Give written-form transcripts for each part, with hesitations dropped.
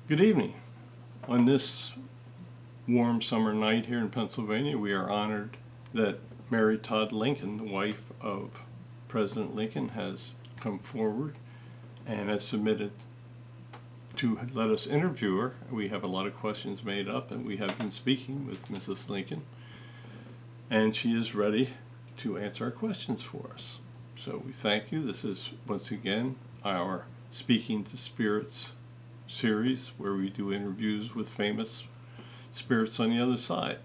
Good evening. On this warm summer night here in Pennsylvania, we are honored that Mary Todd Lincoln, the wife of President Lincoln, has come forward and has submitted to let us interview her. We have a lot of questions made up, and we have been speaking with Mrs. Lincoln, and she is ready to answer our questions for us. So we thank you. This is, once again, our Speaking to Spirits series where we do interviews with famous spirits on the other side.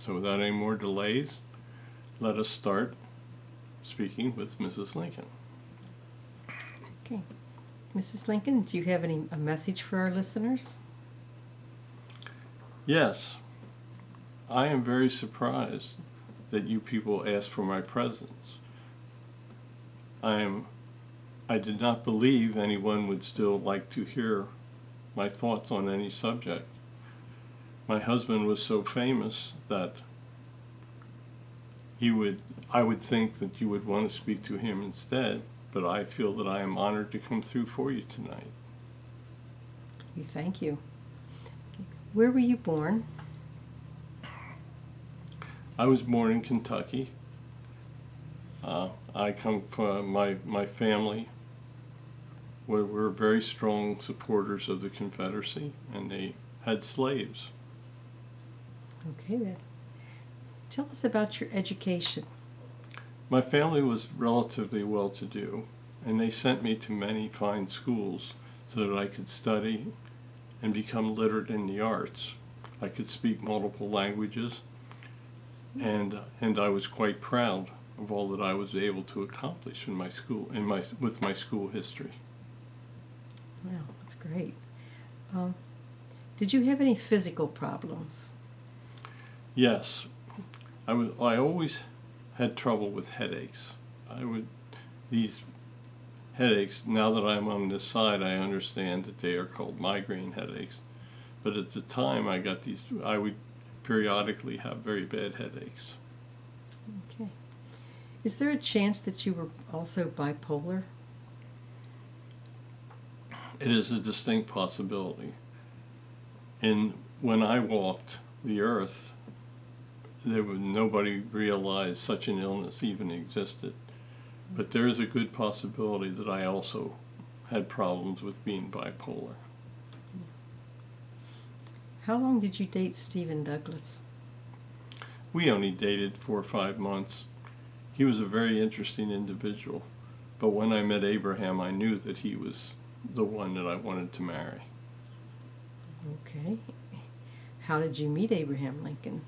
So without any more delays, let us start speaking with Mrs. Lincoln. Okay. Mrs. Lincoln, do you have a message for our listeners? Yes, I am very surprised that you people asked for my presence. I did not believe anyone would still like to hear my thoughts on any subject. My husband was so famous that I would think that you would want to speak to him instead, but I feel that I am honored to come through for you tonight. We thank you. Where were you born? I was born in Kentucky. I come from my family were very strong supporters of the Confederacy, and they had slaves. Okay, then. Tell us about your education. My family was relatively well-to-do, and they sent me to many fine schools so that I could study and become literate in the arts. I could speak multiple languages, and I was quite proud of all that I was able to accomplish in my school, with my school history. Wow, that's great. Did you have any physical problems? Yes, I always had trouble with headaches. These headaches, now that I'm on this side, I understand that they are called migraine headaches. But at the time I would periodically have very bad headaches. Okay. Is there a chance that you were also bipolar? It is a distinct possibility. When I walked the earth, nobody realized such an illness even existed. But there is a good possibility that I also had problems with being bipolar. How long did you date Stephen Douglas? We only dated 4 or 5 months. He was a very interesting individual, but when I met Abraham, I knew that he was the one that I wanted to marry. Okay. How did you meet Abraham Lincoln?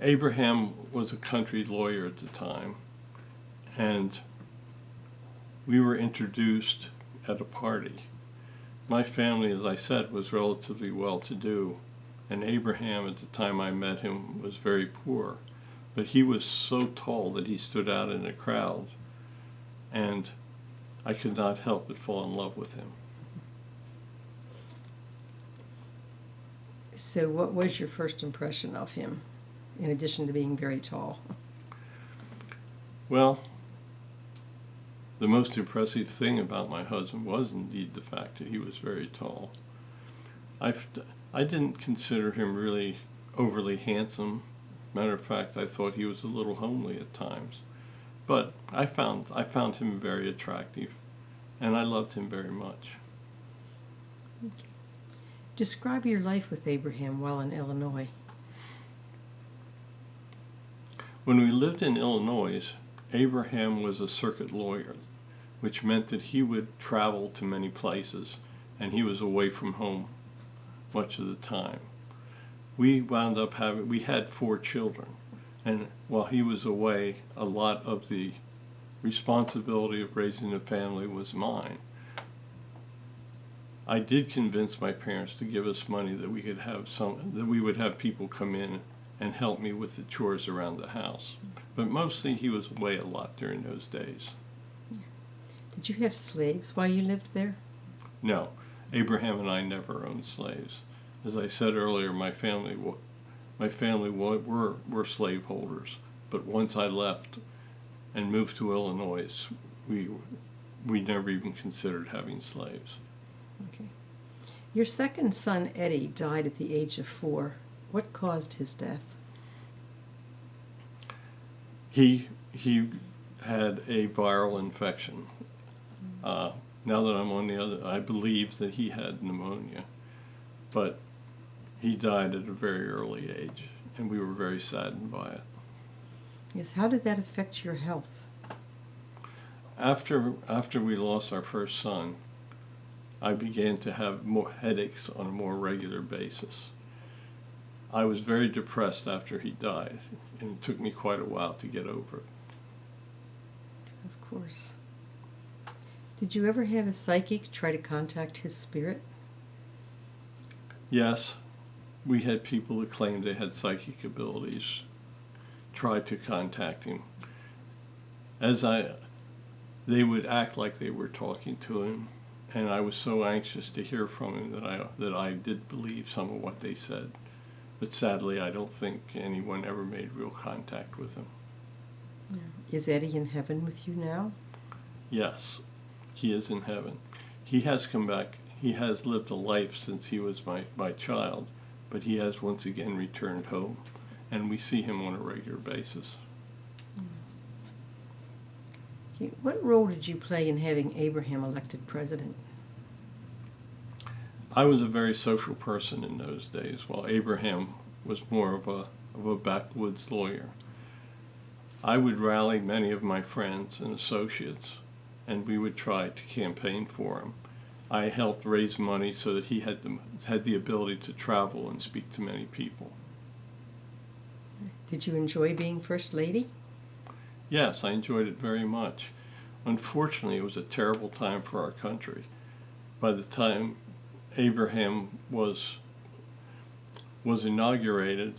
Abraham was a country lawyer at the time, and we were introduced at a party. My family, as I said, was relatively well-to-do, and Abraham, at the time I met him, was very poor. But he was so tall that he stood out in the crowd, and I could not help but fall in love with him. So what was your first impression of him, in addition to being very tall? Well, the most impressive thing about my husband was indeed the fact that he was very tall. I didn't consider him really overly handsome. Matter of fact, I thought he was a little homely at times. But I found him very attractive, and I loved him very much. Describe your life with Abraham while in Illinois. When we lived in Illinois, Abraham was a circuit lawyer, which meant that he would travel to many places, and he was away from home much of the time. We had 4 children, and while he was away, a lot of the responsibility of raising a family was mine. I did convince my parents to give us money that we would have people come in and help me with the chores around the house. But mostly he was away a lot during those days. Did you have slaves while you lived there? No, Abraham and I never owned slaves. As I said earlier, my family were slaveholders, but once I left and moved to Illinois, we never even considered having slaves. Okay. Your second son, Eddie, died at the age of 4. What caused his death? He had a viral infection. Now that I'm on the other, I believe that he had pneumonia, but he died at a very early age, and we were very saddened by it. Yes, how did that affect your health? After we lost our first son, I began to have more headaches on a more regular basis. I was very depressed after he died, and it took me quite a while to get over it. Of course. Did you ever have a psychic try to contact his spirit? Yes, we had people that claimed they had psychic abilities try to contact him. They would act like they were talking to him, and I was so anxious to hear from him that I did believe some of what they said. But sadly, I don't think anyone ever made real contact with him. Is Eddie in heaven with you now? Yes, he is in heaven. He has come back. He has lived a life since he was my child, but he has once again returned home, and we see him on a regular basis. Okay. What role did you play in having Abraham elected president? I was a very social person in those days, while Abraham was more of a backwoods lawyer. I would rally many of my friends and associates, and we would try to campaign for him. I helped raise money so that he had the ability to travel and speak to many people. Did you enjoy being First Lady? Yes, I enjoyed it very much. Unfortunately, it was a terrible time for our country. By the time Abraham was inaugurated,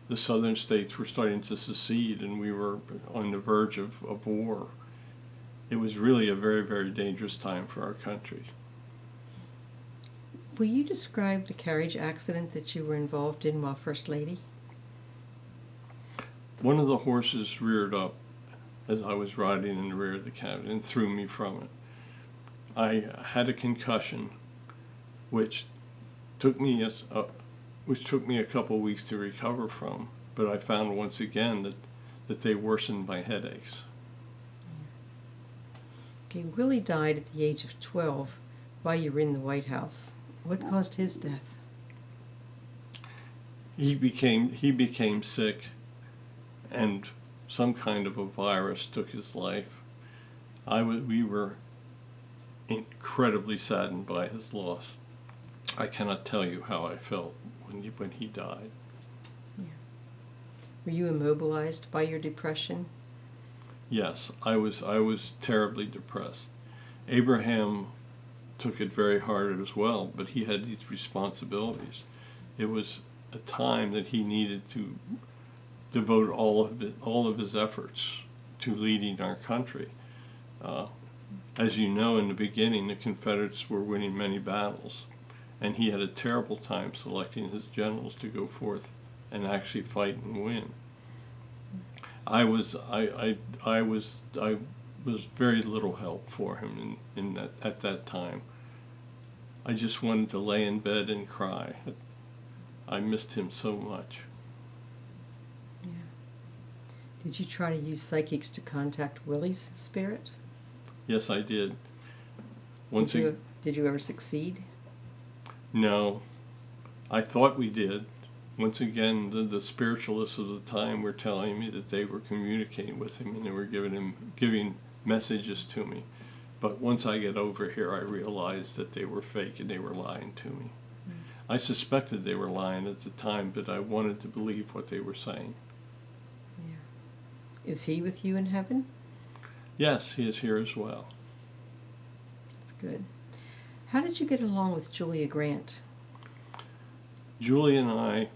the southern states were starting to secede, and we were on the verge of war. It was really a very, very dangerous time for our country. Will you describe the carriage accident that you were involved in while First Lady? One of the horses reared up as I was riding in the rear of the carriage and threw me from it. I had a concussion, which took me a couple weeks to recover from, but I found once again that they worsened my headaches. Okay, Willie died at the age of 12 while you were in the White House. What caused his death? He became sick, and some kind of a virus took his life. We were incredibly saddened by his loss. I cannot tell you how I felt when he died. Yeah. Were you immobilized by your depression? Yes, I was terribly depressed. Abraham took it very hard as well, but he had these responsibilities. It was a time that he needed to devote all of his efforts to leading our country. As you know, in the beginning, the Confederates were winning many battles, and he had a terrible time selecting his generals to go forth and actually fight and win. I was very little help for him at that time. I just wanted to lay in bed and cry. I missed him so much. Yeah. Did you try to use psychics to contact Willie's spirit? Yes, I did. Did you ever succeed? No, I thought we did. Once again, the spiritualists of the time were telling me that they were communicating with him and they were giving messages to me. But once I get over here, I realized that they were fake and they were lying to me. I suspected they were lying at the time, but I wanted to believe what they were saying. Yeah. Is he with you in heaven? Yes, he is here as well. That's good. How did you get along with Julia Grant? Julie and I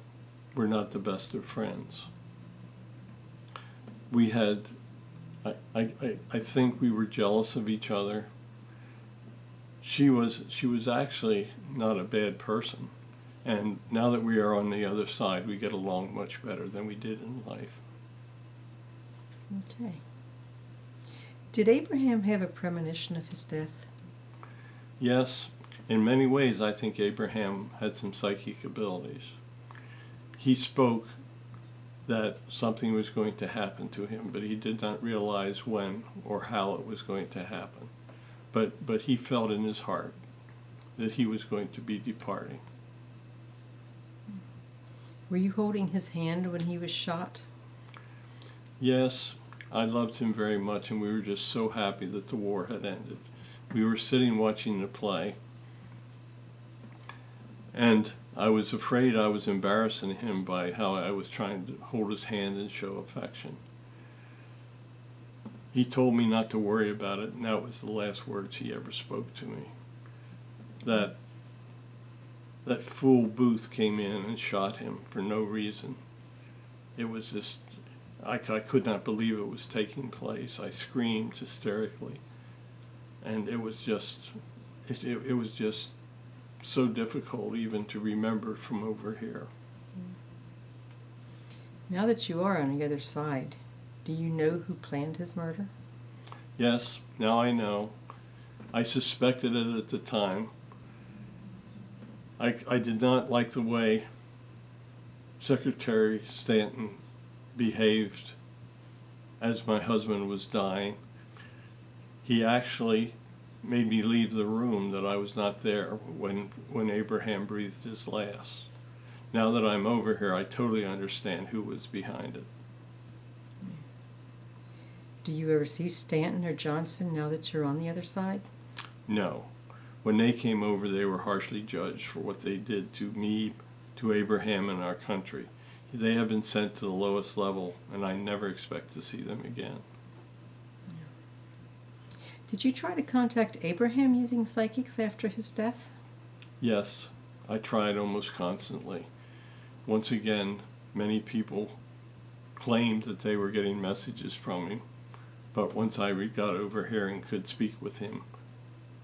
were not the best of friends. We had, I think we were jealous of each other. She was actually not a bad person. And now that we are on the other side, we get along much better than we did in life. Okay. Did Abraham have a premonition of his death? Yes, In many ways, I think Abraham had some psychic abilities. He spoke that something was going to happen to him, but he did not realize when or how it was going to happen. But he felt in his heart that he was going to be departing. Were you holding his hand when he was shot? Yes, I loved him very much, and we were just so happy that the war had ended. We were sitting watching the play, and I was afraid I was embarrassing him by how I was trying to hold his hand and show affection. He told me not to worry about it, and that was the last words he ever spoke to me. That fool Booth came in and shot him for no reason. It was just, I could not believe it was taking place. I screamed hysterically, and it was just so difficult even to remember from over here. Now that you are on the other side, do you know who planned his murder? Yes, now I know. I suspected it at the time. I did not like the way Secretary Stanton behaved as my husband was dying. He actually made me leave the room, that I was not there when Abraham breathed his last. Now that I'm over here, I totally understand who was behind it. Do you ever see Stanton or Johnson now that you're on the other side? No. When they came over, they were harshly judged for what they did to me, to Abraham, and our country. They have been sent to the lowest level, and I never expect to see them again. Did you try to contact Abraham using psychics after his death? Yes, I tried almost constantly. Once again, many people claimed that they were getting messages from him, but once I got over here and could speak with him,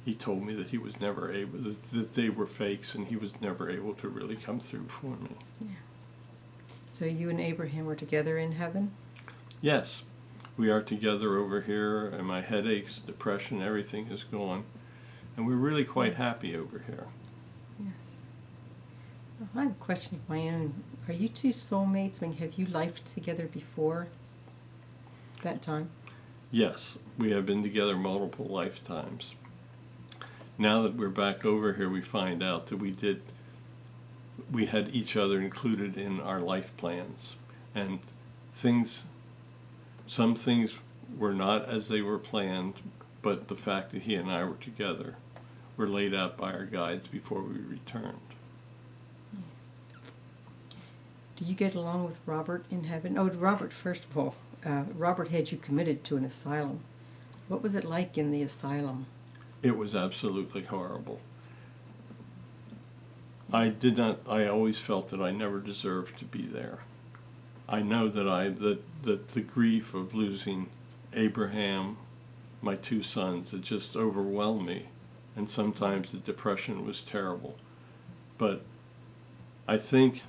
he told me that he was never able, that they were fakes, and he was never able to really come through for me. Yeah. So you and Abraham were together in heaven? Yes, we are together over here, and my headaches, depression, everything is gone, and we're really quite happy over here. Yes. Well, I have a question of my own. Are you two soulmates? I mean, have you lifed together before that time? Yes, we have been together multiple lifetimes. Now that we're back over here, we find out that we had each other included in our life plans, and some things were not as they were planned, but the fact that he and I were together were laid out by our guides before we returned. Do you get along with Robert in heaven? Oh, Robert, first of all, Robert had you committed to an asylum. What was it like in the asylum? It was absolutely horrible. I always felt that I never deserved to be there. I know that the grief of losing Abraham, my two sons, it just overwhelmed me, and sometimes the depression was terrible. But I think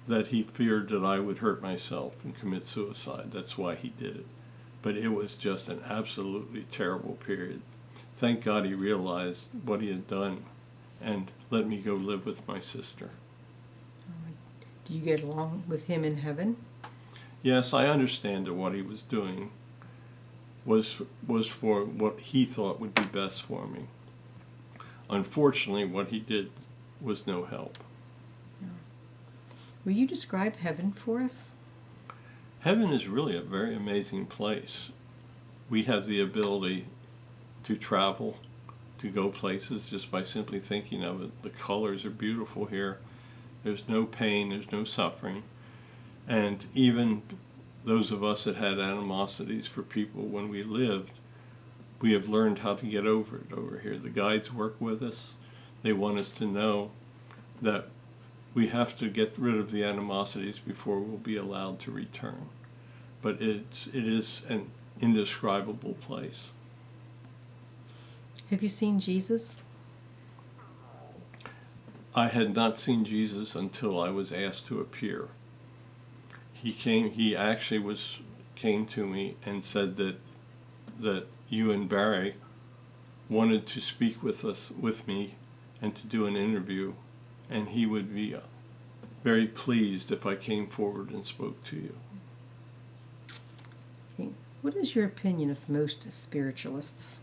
that he feared that I would hurt myself and commit suicide. That's why he did it. But it was just an absolutely terrible period. Thank God he realized what he had done and let me go live with my sister. Do you get along with him in heaven? Yes, I understand that what he was doing was for what he thought would be best for me. Unfortunately, what he did was no help. Will you describe heaven for us? Heaven is really a very amazing place. We have the ability to travel, to go places just by simply thinking of it. The colors are beautiful here. There's no pain, there's no suffering. And even those of us that had animosities for people when we lived, we have learned how to get over it over here. The guides work with us. They want us to know that we have to get rid of the animosities before we'll be allowed to return. But it is an indescribable place. Have you seen Jesus? I had not seen Jesus until I was asked to appear. He actually came to me and said that you and Barry wanted to speak with me, and to do an interview, and he would be very pleased if I came forward and spoke to you. Okay. What is your opinion of most spiritualists?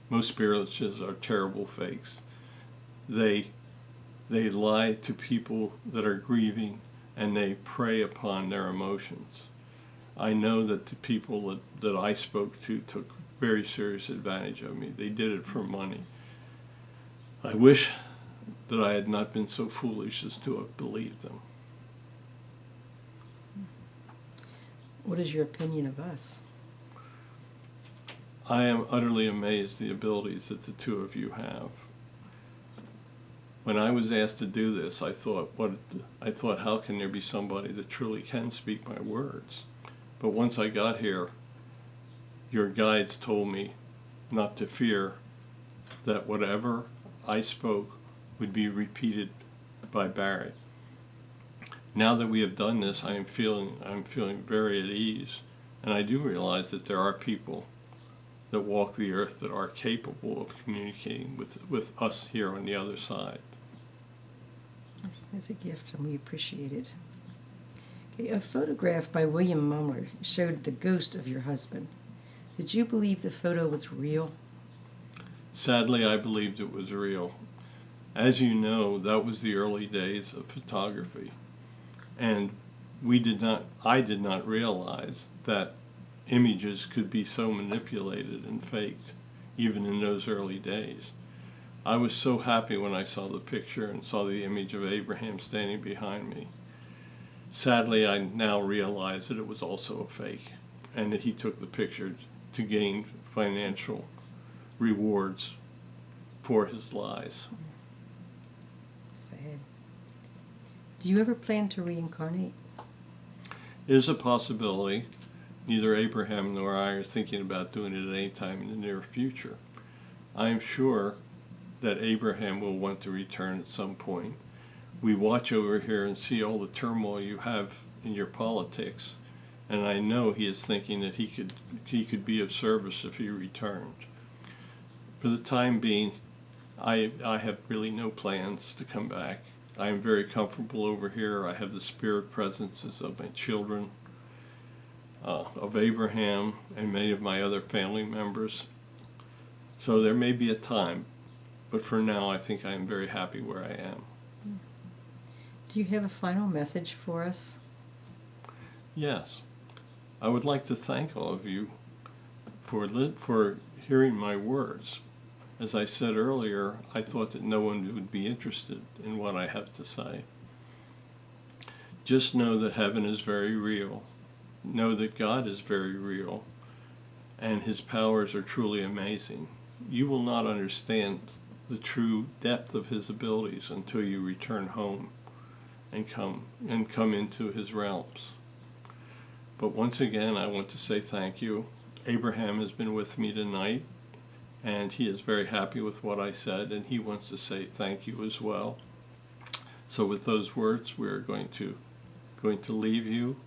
Most spiritualists are terrible fakes. They lie to people that are grieving, and they prey upon their emotions. I know that the people that I spoke to took very serious advantage of me. They did it for money. I wish that I had not been so foolish as to have believed them. What is your opinion of us? I am utterly amazed the abilities that the two of you have. When I was asked to do this, I thought, how can there be somebody that truly can speak my words? But once I got here, your guides told me not to fear, that whatever I spoke would be repeated by Barry. Now that we have done this, I'm feeling very at ease, and I do realize that there are people that walk the earth that are capable of communicating with us here on the other side. That's a gift, and we appreciate it. Okay, a photograph by William Mumler showed the ghost of your husband. Did you believe the photo was real? Sadly, I believed it was real. As you know, that was the early days of photography, and I did not realize that images could be so manipulated and faked, even in those early days. I was so happy when I saw the picture and saw the image of Abraham standing behind me. Sadly, I now realize that it was also a fake, and that he took the picture to gain financial rewards for his lies. Sad. Do you ever plan to reincarnate? It is a possibility. Neither Abraham nor I are thinking about doing it at any time in the near future. I am sure that Abraham will want to return at some point. We watch over here and see all the turmoil you have in your politics, and I know he is thinking that he could be of service if he returned. For the time being, I have really no plans to come back. I am very comfortable over here. I have the spirit presences of my children, of Abraham, and many of my other family members. So there may be a time, but for now I think I am very happy where I am. Do you have a final message for us? Yes. I would like to thank all of you for hearing my words. As I said earlier, I thought that no one would be interested in what I have to say. Just know that heaven is very real. Know that God is very real, and his powers are truly amazing. You will not understand the true depth of his abilities until you return home and come into his realms. But once again, I want to say thank you. Abraham has been with me tonight, and he is very happy with what I said, and he wants to say thank you as well. So with those words, we're going to leave you.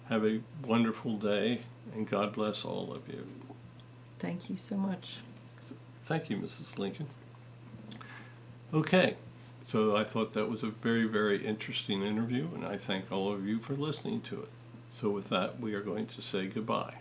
Have a wonderful day, and God bless all of you. Thank you so much. Thank you, Mrs. Lincoln. Okay, so I thought that was a very, very interesting interview, and I thank all of you for listening to it. So with that, we are going to say goodbye.